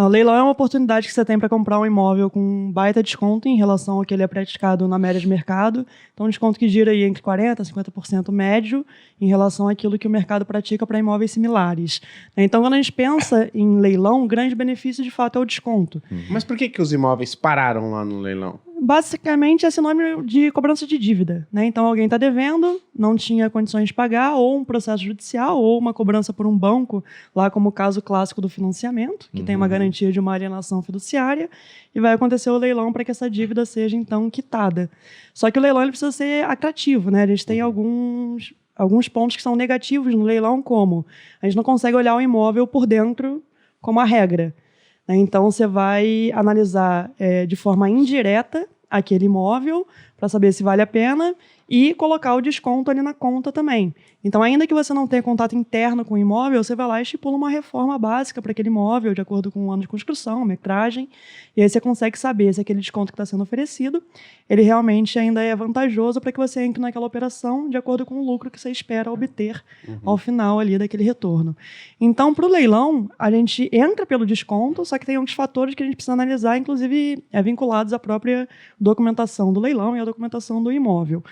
O leilão é uma oportunidade que você tem para comprar um imóvel com um baita desconto em relação ao que ele é praticado na média de mercado. Então, um desconto que gira aí entre 40% a 50% médio em relação àquilo que o mercado pratica para imóveis similares. Então, quando a gente pensa em leilão, o grande benefício, de fato, é o desconto. Mas por que os imóveis pararam lá no leilão? Basicamente, é sinônimo de cobrança de dívida, né? Então, alguém está devendo, não tinha condições de pagar, ou um processo judicial, ou uma cobrança por um banco, lá como o caso clássico do financiamento, que tem uma garantia de uma alienação fiduciária, e vai acontecer o leilão para que essa dívida seja, então, quitada. Só que o leilão ele precisa ser atrativo, né? A gente tem alguns pontos que são negativos no leilão, como a gente não consegue olhar o imóvel por dentro como a regra. Então, você vai analisar de forma indireta aquele imóvel para saber se vale a pena e colocar o desconto ali na conta também. Então, ainda que você não tenha contato interno com o imóvel, você vai lá e estipula uma reforma básica para aquele imóvel, de acordo com o ano de construção, metragem, e aí você consegue saber se aquele desconto que está sendo oferecido, ele realmente ainda é vantajoso para que você entre naquela operação de acordo com o lucro que você espera obter ao final ali daquele retorno. Então, para o leilão, a gente entra pelo desconto, só que tem alguns fatores que a gente precisa analisar, inclusive vinculados à própria documentação do leilão e à documentação do imóvel.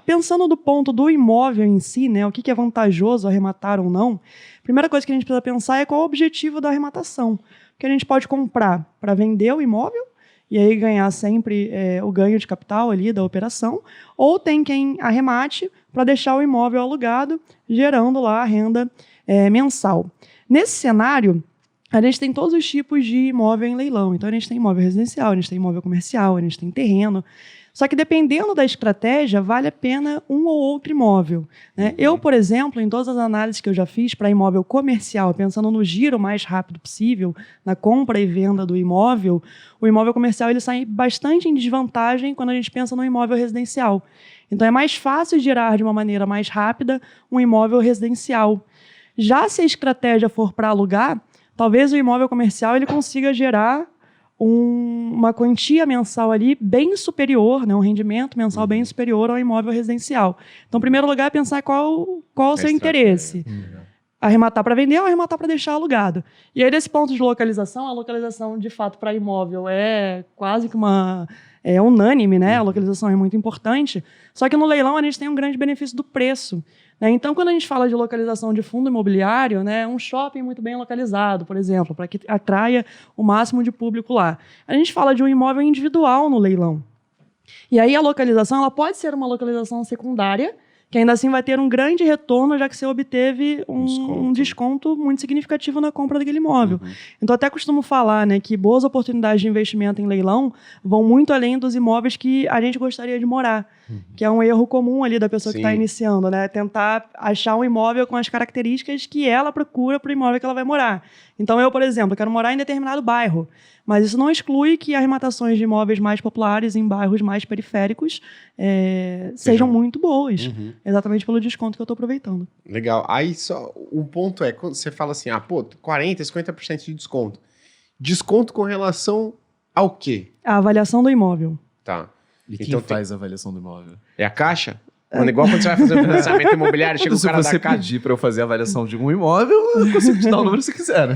Pensando do ponto do imóvel em si, né, o que é vantajoso arrematar ou não, a primeira coisa que a gente precisa pensar é qual é o objetivo da arrematação. Porque a gente pode comprar para vender o imóvel e aí ganhar sempre o ganho de capital ali da operação, ou tem quem arremate para deixar o imóvel alugado, gerando lá a renda mensal. Nesse cenário, a gente tem todos os tipos de imóvel em leilão. Então, a gente tem imóvel residencial, a gente tem imóvel comercial, a gente tem terreno. Só que, dependendo da estratégia, vale a pena um ou outro imóvel, né? Eu, por exemplo, em todas as análises que eu já fiz para imóvel comercial, pensando no giro mais rápido possível, na compra e venda do imóvel, o imóvel comercial ele sai bastante em desvantagem quando a gente pensa no imóvel residencial. Então, é mais fácil girar de uma maneira mais rápida um imóvel residencial. Já se a estratégia for para alugar, talvez o imóvel comercial ele consiga gerar uma quantia mensal ali bem superior, né, um rendimento mensal bem superior ao imóvel residencial. Então, em primeiro lugar, é pensar qual o seu interesse. Arrematar para vender ou arrematar para deixar alugado. E aí, desse ponto de localização, a localização, de fato, para imóvel é quase que unânime, né? A localização é muito importante. Só que no leilão a gente tem um grande benefício do preço, né? Então, quando a gente fala de localização de fundo imobiliário, né, um shopping muito bem localizado, por exemplo, para que atraia o máximo de público lá. A gente fala de um imóvel individual no leilão. E aí a localização ela pode ser uma localização secundária, que ainda assim vai ter um grande retorno, já que você obteve um desconto muito significativo na compra daquele imóvel. Então, até costumo falar, né, que boas oportunidades de investimento em leilão vão muito além dos imóveis que a gente gostaria de morar, que é um erro comum ali da pessoa que está iniciando, né? Tentar achar um imóvel com as características que ela procura para o imóvel que ela vai morar. Então, eu, por exemplo, quero morar em determinado bairro, mas isso não exclui que arrematações de imóveis mais populares em bairros mais periféricos sejam muito boas, exatamente pelo desconto que eu estou aproveitando. Legal. Aí, só o ponto é, quando você fala assim, 40%, 50% de desconto. Desconto com relação ao quê? A avaliação do imóvel. Tá. E quem faz a avaliação do imóvel? É a Caixa? Mano, igual quando você vai fazer o financiamento imobiliário, chega o cara da Caixa. Se você pedir para eu fazer a avaliação de um imóvel, eu consigo te dar o número se quiser, né?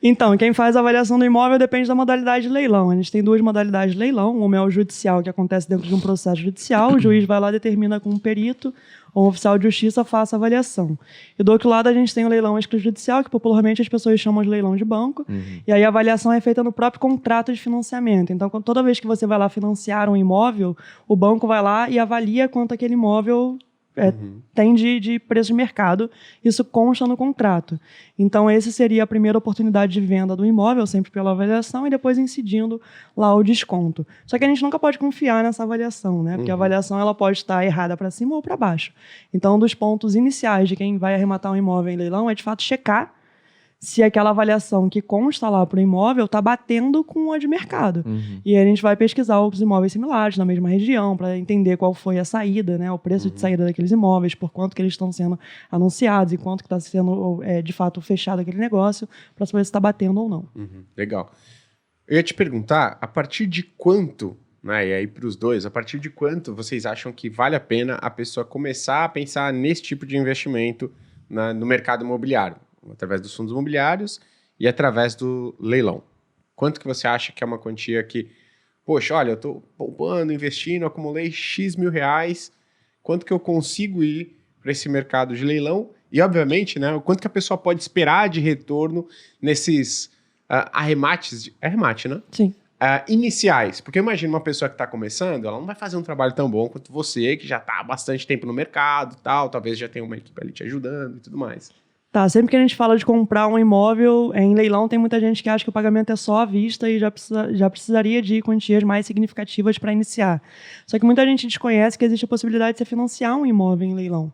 Então, quem faz a avaliação do imóvel depende da modalidade de leilão. A gente tem duas modalidades de leilão. Uma é o judicial, que acontece dentro de um processo judicial. O juiz vai lá e determina com um perito ou um oficial de justiça faça a avaliação. E do outro lado, a gente tem o leilão extrajudicial, que popularmente as pessoas chamam de leilão de banco. E aí a avaliação é feita no próprio contrato de financiamento. Então, toda vez que você vai lá financiar um imóvel, o banco vai lá e avalia quanto aquele imóvel tem de preço de mercado. Isso consta no contrato. Então, essa seria a primeira oportunidade de venda do imóvel, sempre pela avaliação, e depois incidindo lá o desconto. Só que a gente nunca pode confiar nessa avaliação, né? Porque a avaliação ela pode estar errada para cima ou para baixo. Então, um dos pontos iniciais de quem vai arrematar um imóvel em leilão é, de fato, checar se aquela avaliação que consta lá para o imóvel está batendo com a de mercado. E aí a gente vai pesquisar outros imóveis similares na mesma região para entender qual foi a saída, né, o preço de saída daqueles imóveis, por quanto que eles estão sendo anunciados e quanto que está sendo, de fato, fechado aquele negócio, para saber se está batendo ou não. Legal. Eu ia te perguntar, a partir de quanto, né, e aí para os dois, a partir de quanto vocês acham que vale a pena a pessoa começar a pensar nesse tipo de investimento no mercado imobiliário? Através dos fundos imobiliários e através do leilão. Quanto que você acha que é uma quantia que, poxa, olha, eu estou poupando, investindo, acumulei X mil reais, quanto que eu consigo ir para esse mercado de leilão? E, obviamente, né, o quanto que a pessoa pode esperar de retorno nesses arremates, arremate, né? Sim. Iniciais. Porque imagina uma pessoa que está começando, ela não vai fazer um trabalho tão bom quanto você, que já está há bastante tempo no mercado e tal, talvez já tenha uma equipe ali te ajudando e tudo mais. Tá, sempre que a gente fala de comprar um imóvel em leilão, tem muita gente que acha que o pagamento é só à vista e já precisaria de quantias mais significativas para iniciar. Só que muita gente desconhece que existe a possibilidade de você financiar um imóvel em leilão.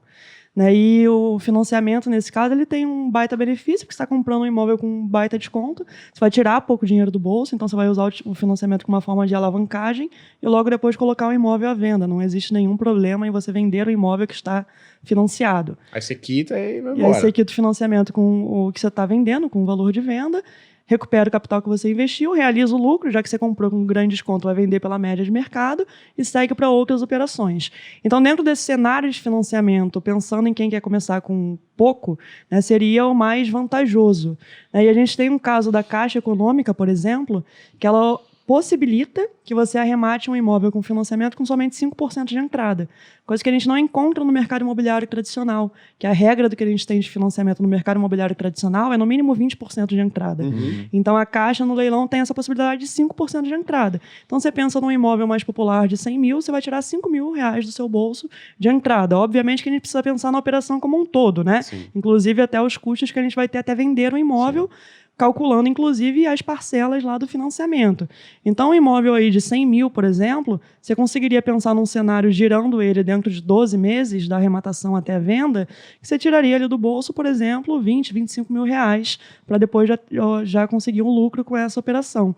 Né? E o financiamento, nesse caso, ele tem um baita benefício, porque você está comprando um imóvel com um baita desconto, você vai tirar pouco dinheiro do bolso, então você vai usar o financiamento como uma forma de alavancagem e logo depois colocar o imóvel à venda. Não existe nenhum problema em você vender o imóvel que está financiado. Aí você quita e vai E embora. aí você quita o financiamento com o que você está vendendo, com o valor de venda, recupera o capital que você investiu, realiza o lucro, já que você comprou com um grande desconto, vai vender pela média de mercado e segue para outras operações. Então, dentro desse cenário de financiamento, pensando em quem quer começar com pouco, né, seria o mais vantajoso. E a gente tem um caso da Caixa Econômica, por exemplo, que ela possibilita que você arremate um imóvel com financiamento com somente 5% de entrada, coisa que a gente não encontra no mercado imobiliário tradicional, que a regra do que a gente tem de financiamento no mercado imobiliário tradicional é no mínimo 20% de entrada. Então a Caixa no leilão tem essa possibilidade de 5% de entrada. Então você pensa num imóvel mais popular de 100 mil, você vai tirar 5 mil reais do seu bolso de entrada. Obviamente que a gente precisa pensar na operação como um todo, né? Sim. Inclusive até os custos que a gente vai ter até vender o imóvel, calculando, inclusive, as parcelas lá do financiamento. Então, um imóvel aí de 100 mil, por exemplo, você conseguiria pensar num cenário girando ele dentro de 12 meses, da arrematação até a venda, que você tiraria ali do bolso, por exemplo, 20, 25 mil reais, para depois já conseguir um lucro com essa operação.